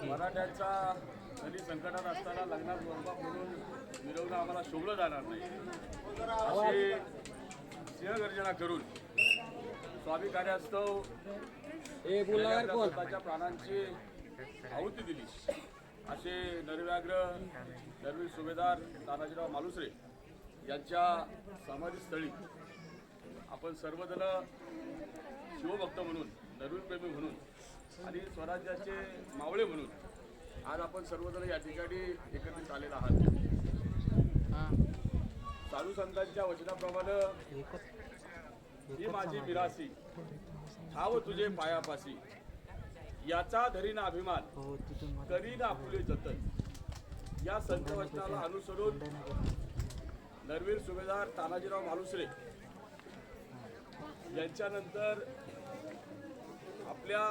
मराठ्यांचा कधी संकटात असताना लग्नात वरबाप म्हणून मिरवणं आम्हाला शोभलं जाणार नाही अशी सिंहगर्जना करून स्वामी कार्यास्तव स्वतःच्या प्राणांची आहुती दिली असे नरव्याग्र नरवीर सुभेदार तानाजीराव मालुसरे यांच्या समाधीस्थळी आपण सर्वजण शिवभक्त म्हणून नरवीरप्रेमी म्हणून आणि स्वराज्याचे मावळे म्हणून आज आपण सर्वजण या ठिकाणी एकत्रित आलेला आहात. साधू संतांच्या वचनाप्रमाणे ही माझी मिरासी ठाव तुझे पायापासी याचा धरीना अभिमान करीना आपुले जतन या संत वचनाला अनुसरून नरवीर सुभेदार तानाजीराव मालुसरे यांच्यानंतर आपल्या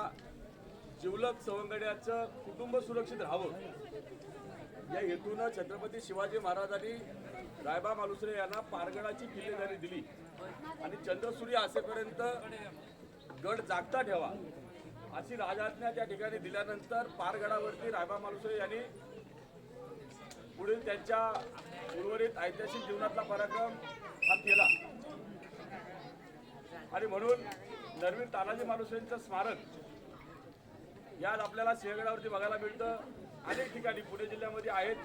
जिवलग सवंगड्याचं कुटुंब सुरक्षित राहावं या हेतूनं छत्रपती शिवाजी महाराजांनी रायबा मालुसरे यांना पारगडाची किल्लेदारी दिली आणि चंद्रसूर्य असेपर्यंत गड जागता ठेवा अशी राजआज्ञा त्या ठिकाणी दिल्यानंतर पारगडावरती रायबा मालुसरे यांनी पुढील त्यांच्या उर्वरित ऐतिहासिक जीवनातला पराक्रम हा केला आणि म्हणून नरवीर तानाजी मालुसरेंचं स्मारक यात आपल्याला सिंहगडावरती बघायला मिळतं. अनेक ठिकाणी पुणे जिल्ह्यामध्ये आहेत.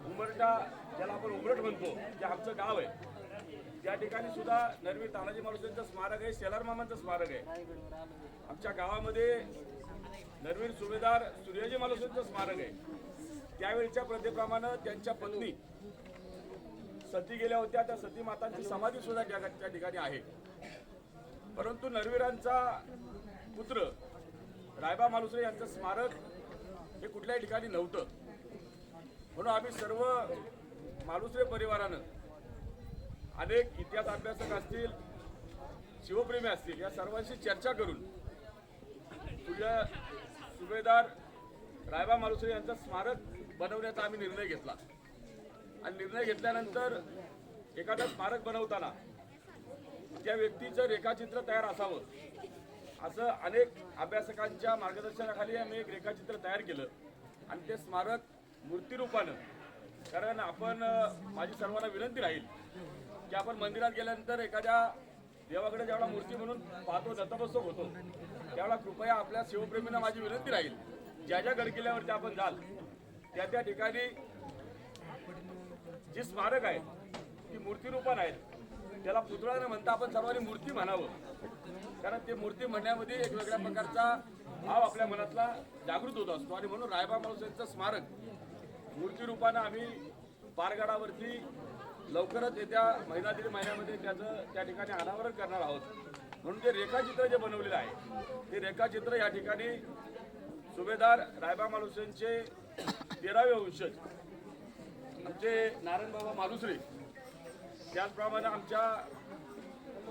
उमरटा ज्याला आपण उमरट म्हणतो जे आमचं गाव आहे त्या ठिकाणी सुद्धा नरवीर तानाजी मालुसरेंचं स्मारक आहे. शेलार मामांचं स्मारक आहे. आमच्या गावामध्ये नरवीर सुभेदार सूर्याजी मालुसरेंचं स्मारक आहे. त्यावेळच्या प्रथेप्रमाणे त्यांच्या पत्नी सती गेल्या होत्या. त्या सती मातांची समाधी सुद्धा त्या ठिकाणी आहे. परंतु नरवीरांचा पुत्र रायबा मालुसरे यांचं स्मारक हे कुठल्याही ठिकाणी नव्हतं. म्हणून आम्ही सर्व मालुसरे परिवारानं अनेक इतिहास अभ्यासक असतील शिवप्रेमी असतील या सर्वांशी चर्चा करून तुझ्या सुभेदार रायबा मालुसरे यांचं स्मारक बनवण्याचा आम्ही निर्णय घेतला आणि निर्णय घेतल्यानंतर एखादं स्मारक बनवताना त्या व्यक्तीचं रेखाचित्र तयार असावं असं अनेक अभ्यासकांच्या मार्गदर्शनाखाली आम्ही एक रेखाचित्र तयार केलं आणि ते स्मारक मूर्तिरूपानं कारण आपण माझी सर्वांना विनंती राहील की आपण मंदिरात गेल्यानंतर एखाद्या देवाकडे जेवढा मूर्ती म्हणून पाहतो नतमस्तक होतो त्यावेळेला कृपया आपल्या शिवप्रेमींना माझी विनंती राहील ज्या ज्या गडकिल्ल्यावरती आपण जाल त्या त्या ठिकाणी जी स्मारक आहे ती मूर्तिरूपान आहेत त्याला पुतळा न म्हणता आपण सर्वांनी मूर्ती म्हणावं कारण ते मूर्ती म्हणण्यामध्ये एक वेगळ्या प्रकारचा भाव आपल्या मनातला जागृत होत असतो आणि म्हणून रायबा मालुसरेंचं स्मारक मूर्तिरूपानं आम्ही पारगडावरती लवकरच येत्या महिना दीड महिन्यामध्ये त्याचं त्या ठिकाणी अनावरण करणार आहोत. म्हणून ते रेखाचित्र जे बनवलेलं आहे ते रेखाचित्र या ठिकाणी सुभेदार रायबा मालुसरेंचे 13वे वंशज आमचे नारायणबाबा मालुसरे त्याचप्रमाणे आमच्या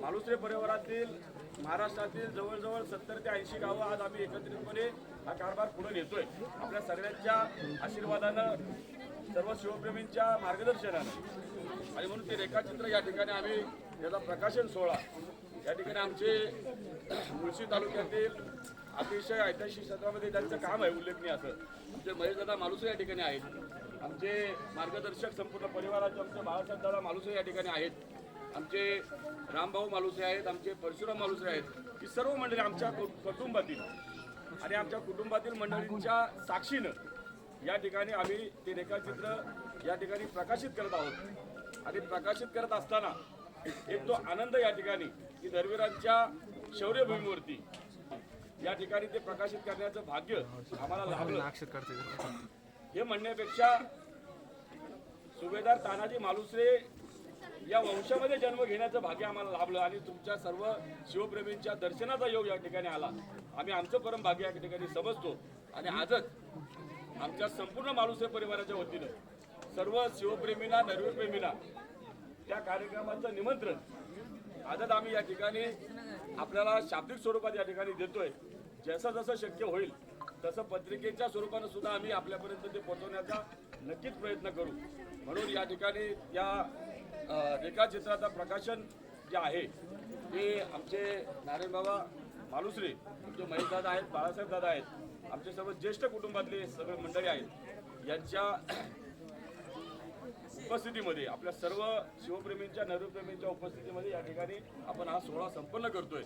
मालुसरे परिवारातील महाराष्ट्रातील जवळजवळ 70 ते 80 गावं आज आम्ही एकत्रितपणे हा कारभार पुढे नेतोय. आपल्या सर्वांच्या आशीर्वादानं सर्व शिवप्रेमींच्या मार्गदर्शनानं आणि म्हणून ते रेखाचित्र या ठिकाणी आम्ही त्याचा प्रकाशन सोहळा या ठिकाणी आमचे मुळशी तालुक्यातील अतिशय ऐतिहासिक क्षेत्रामध्ये त्यांचं काम आहे उल्लेखनीय असं आमचे महेशदादा मालुसरे या ठिकाणी आहेत. आमचे मार्गदर्शक संपूर्ण परिवाराचे आमचे बाळासाहेब दादा मालुसरे या ठिकाणी आहेत. आमचे रामभाऊ मालुसरे आहेत. आमचे परशुराम मालुसरे आहेत. ही सर्व मंडळी आमच्या कुटुंबातील आणि आमच्या कुटुंबातील मंडळींच्या साक्षीनं या ठिकाणी आम्ही ते रेखाचित्र या ठिकाणी प्रकाशित करत आहोत आणि प्रकाशित करत असताना एक तो आनंद या ठिकाणी की नरवीरांच्या शौर्यभूमीवरती या ठिकाणी ते प्रकाशित करण्याचं भाग्य आम्हाला लाभलं हे म्हणण्यापेक्षा सुभेदार तानाजी मालुसरे या वंशामध्ये जन्म घेण्याचं भाग्य आम्हाला लाभलं आणि तुमच्या सर्व शिवप्रेमींच्या दर्शनाचा योग या ठिकाणी आला. आम्ही आमचं परम भाग्य या ठिकाणी समजतो आणि आजच आमच्या संपूर्ण मालुसरे परिवाराच्या वतीनं सर्व शिवप्रेमींना नरवीरप्रेमींना त्या कार्यक्रमाचं निमंत्रण आजच आम्ही या ठिकाणी आपल्याला शाब्दिक स्वरूपात या ठिकाणी देतोय. जसं जसं शक्य होईल तसं पत्रिकेच्या स्वरूपानं सुद्धा आम्ही आपल्यापर्यंत ते पोहोचवण्याचा नक्कीच प्रयत्न करू. म्हणून या ठिकाणी या रेखाचित्राचं प्रकाशन जे आहे ते आमचे नारायण बाबा मालुसरे, आमचे महेश दादा आहेत, बाळासाहेब दादा आहेत, आमचे सर्व ज्येष्ठ कुटुंबातले सगळे मंडळी आहेत, यांच्या उपस्थितीमध्ये आपल्या सर्व शिवप्रेमींच्या नैरुप्रेमींच्या उपस्थितीमध्ये या ठिकाणी आपण हा सोहळा संपन्न करतोय.